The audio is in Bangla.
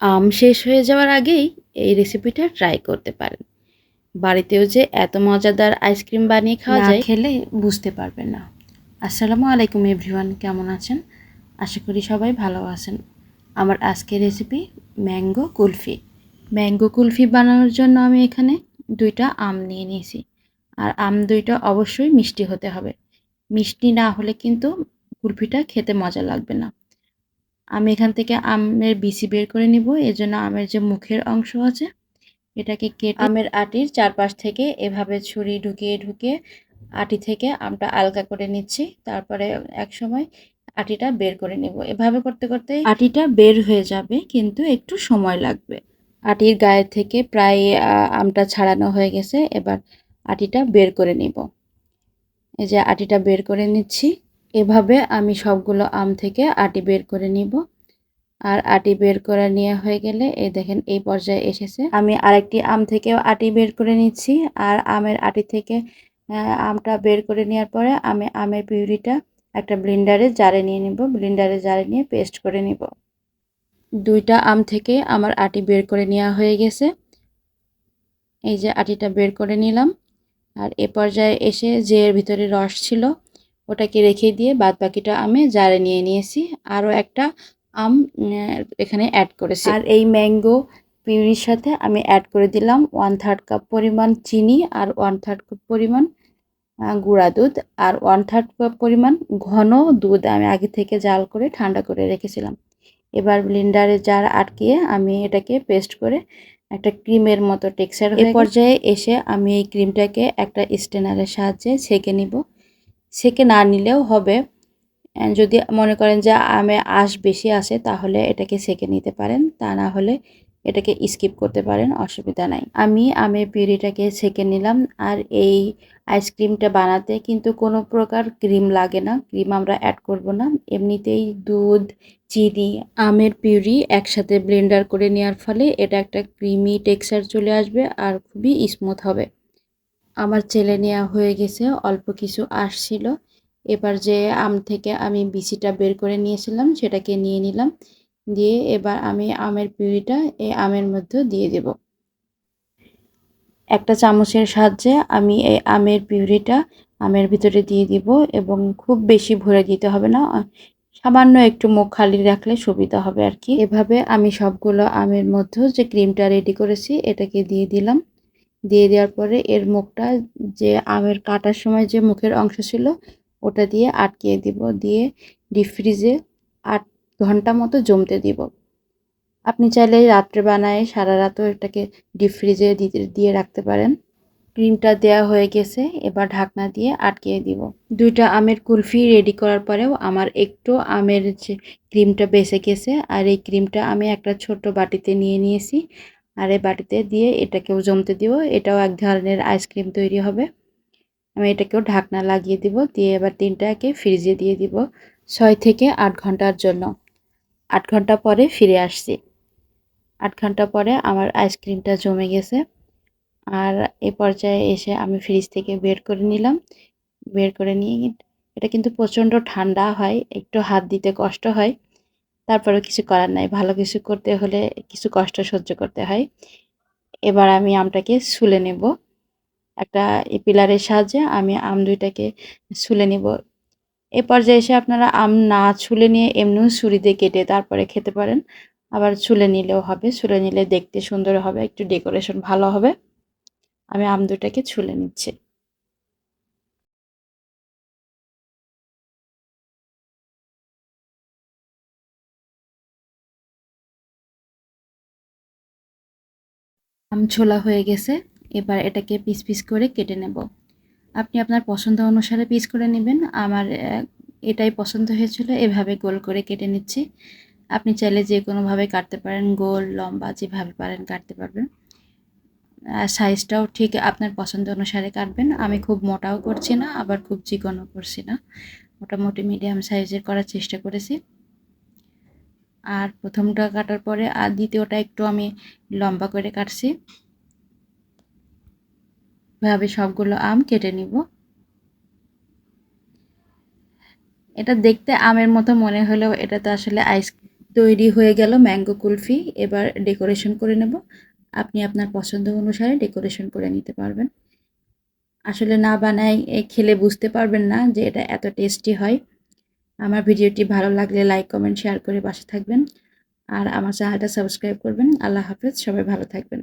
আম শেষ হয়ে যাওয়ার আগেই এই রেসিপিটা ট্রাই করতে পারেন। বাড়িতেও যে এত মজাদার আইসক্রিম বানিয়ে খাওয়া যায়, না খেলে বুঝতে পারবেন না। আসসালামু আলাইকুম এভরিওয়ান, কেমন আছেন? আশা করি সবাই ভালো আছেন। আমার আজকের recipe mango kulfi. Mango kulfi বানানোর জন্য আমি এখানে 2টা আম নিয়ে নিয়েছি। আর আম 2টা অবশ্যই মিষ্টি হতে হবে। মিষ্টি না হলে কিন্তু কুলফিটা খেতে মজা লাগবে না। আমি এখান থেকে আমের বিচি বের করে নিব। এজন্য আমের যে মুখের অংশ আছে এটাকে কেটে আমের আটির চারপাশ থেকে এভাবে ছুরি ঢুকিয়ে ঢুকিয়ে আটি থেকে আমটা আলগা করে নিচ্ছি। তারপরে একসময় আটিটা বের করে নিব। এভাবে করতে করতে আটিটা বের হয়ে যাবে, কিন্তু একটু সময় লাগবে। আটির গায়ে থেকে প্রায় আমটা ছাড়ানো হয়ে গেছে। এবার আটিটা বের করে নিব। এই যে আটিটা বের করে নিচ্ছি। এভাবে আমি সবগুলো আম থেকে আটি বের করে নিব। আর আটি বের করে নেওয়া হয়ে গেলে এই দেখেন এই পর্যায়ে এসেছে। আমি আরেকটি আম থেকেও আটি বের করে নিচ্ছি। আর আমের আটি থেকে আমটা বের করে নেওয়ার পরে আমি আমের পিউরিটা একটা ব্লেন্ডারে জারে নিয়ে নিব। ব্লেন্ডারে জারে নিয়ে পেস্ট করে নিব। 2টা আম থেকে আমার আটি বের করে নেওয়া হয়ে গেছে। এই যে আটিটা বের করে নিলাম। আর এ পর্যায়ে এসে যে এর ভিতরে রস ছিল ওটাকে রেখে দিয়ে বাদবাকিটা আমি জারে নিয়ে নিয়েছি। আরও একটা আম এখানে অ্যাড করেছি। আর এই ম্যাঙ্গো পিউরির সাথে আমি অ্যাড করে দিলাম 1/3 কাপ পরিমাণ চিনি আর 1/3 কাপ পরিমাণ গুঁড়া দুধ আর 1/3 কাপ পরিমাণ ঘন দুধ আমি আগে থেকে জাল করে ঠান্ডা করে রেখেছিলাম। এবার ব্লেন্ডারে জার আটকিয়ে আমি এটাকে পেস্ট করে একটা ক্রিমের মতো টেক্সচার হয়ে গেছে। পর্যায়ে এসে আমি এই ক্রিমটাকে একটা স্ট্রেনারের সাহায্যে ছেঁকে নিব। ছেঁকে না নিলেও হবে। যদি মনে করেন যে আমে আঁশ বেশি আসে তাহলে এটাকে ছেঁকে নিতে পারেন, তা না হলে এটাকে স্কিপ করতে পারেন, অসুবিধা নাই। আমি আমের পিউরিটাকে ছেঁকে নিলাম। আর এই আইসক্রিমটা বানাতে কিন্তু কোনো প্রকার ক্রিম লাগে না, ক্রিম আমরা অ্যাড করব না। এমনিতেই দুধ, চিনি, আমের পিউরি একসাথে ব্লেন্ডার করে নেওয়ার ফলে এটা একটা ক্রিমি টেক্সচার চলে আসবে আর খুবই স্মুথ হবে। আমার চেলে নেওয়া হয়ে গেছে, অল্প কিছু আঁশ ছিল। এবার যে আম থেকে আমি বিচিটা বের করে নিয়েছিলাম সেটাকে নিয়ে নিলাম। দিয়ে এবার আমি আমের পিউরিটা এই আমের মধ্যে দিয়ে দেব। একটা চামচের সাহায্যে আমি এই আমের পিউরিটা আমের ভিতরে দিয়ে দিব এবং খুব বেশি ভরে দিতে হবে না, সামান্য একটু মুখ খালি রাখলে সুবিধা হবে আর কি। এভাবে আমি সবগুলো আমের মধ্যে যে ক্রিমটা রেডি করেছি এটাকে দিয়ে দিলাম। দিয়ে দেওয়ার পরে এর মুখটা যে আমের কাটার সময় যে মুখের অংশ ছিল ওটা দিয়ে আটকিয়ে দিব। দিয়ে ডিপ ফ্রিজে 8 ঘন্টা মতো জমতে দিব। আপনি চাইলে রাত্রে বানায় সারা রাতও এটাকে ডিপ ফ্রিজে দিয়ে রাখতে পারেন। ক্রিমটা দেওয়া হয়ে গেছে, এবার ঢাকনা দিয়ে আটকিয়ে দিব। 2টা আমের কুলফি রেডি করার পরেও আমার একটু আমের যে ক্রিমটা বেঁচে গেছে। আর এই ক্রিমটা আমি একটা ছোট বাটিতে নিয়ে নিয়েছি। আর এই বাটিতে দিয়ে এটাকেও জমতে দিব। এটাও এক ধরনের আইসক্রিম তৈরি হবে। আমি এটাকেও ঢাকনা লাগিয়ে দিব। দিয়ে এবার 3টাকে ফ্রিজে দিয়ে দিব 6 থেকে 8 ঘন্টার জন্য। 8 ঘন্টা পরে ফিরে আসছি। 8 ঘন্টা পরে আমার আইসক্রিমটা জমে গেছে। আর এ পর্যায়ে এসে আমি ফ্রিজ থেকে বের করে নিলাম। বের করে নিয়ে এটা কিন্তু প্রচণ্ড ঠান্ডা হয়, একটু হাত দিতে কষ্ট হয়। তারপরেও কিছু করার নাই, ভালো কিছু করতে হলে কিছু কষ্ট সহ্য করতে হয়। এবার আমি আমটাকে ছুলে নেব। একটা পিলারের সাহায্যে আমি আম 2টাকে ছুলে নেব। এ পর্যায়ে এসে আপনারা আম না ছুলে নিয়ে এমনিও ছুরি দিয়ে কেটে তারপরে খেতে পারেন। আবার ছুলে নিলেও হবে, ছুলে নিলে দেখতে সুন্দর হবে, একটু ডেকোরেশন ভালো হবে। আমি আম 2টাকে ছুলে নিচ্ছি। আম ছোলা হয়ে গেছে। এবার এটাকে পিস পিস করে কেটে নেব। আপনি আপনার পছন্দ অনুসারে পিস করে নেবেন। আমার এটাই পছন্দ হয়েছিল, এভাবে গোল করে কেটে নিচ্ছি। আপনি চাইলে যে কোনোভাবে কাটতে পারেন, গোল, লম্বা, যেভাবে পারেন কাটতে পারবেন। সাইজটাও ঠিক আপনার পছন্দ অনুসারে কাটবেন। আমি খুব মোটাও করছি না, আবার খুব চিকনও করছি না, মোটামুটি মিডিয়াম সাইজের করার চেষ্টা করেছি। আর প্রথমটা কাটার পরে আর দ্বিতীয়টা একটু আমি লম্বা করে কাটছি। এভাবে সবগুলো আম কেটে নিব। এটা দেখতে আমের মতো মনে হলেও এটা তো আসলে আইসক্রিম। তৈরি হয়ে গেল ম্যাঙ্গো কুলফি। এবার ডেকোরেশন করে নেব। আপনি আপনার পছন্দ অনুসারে ডেকোরেশন করে নিতে পারবেন। আসলে না বানাই খেলে বুঝতে পারবেন না যে এটা এত টেস্টি হয়। আমার ভিডিওটি ভালো লাগলে লাইক, কমেন্ট, শেয়ার করে পাশে থাকবেন। আর আমার চ্যানেলটা সাবস্ক্রাইব করবেন। আল্লাহ হাফেজ। সবাই ভালো থাকবেন।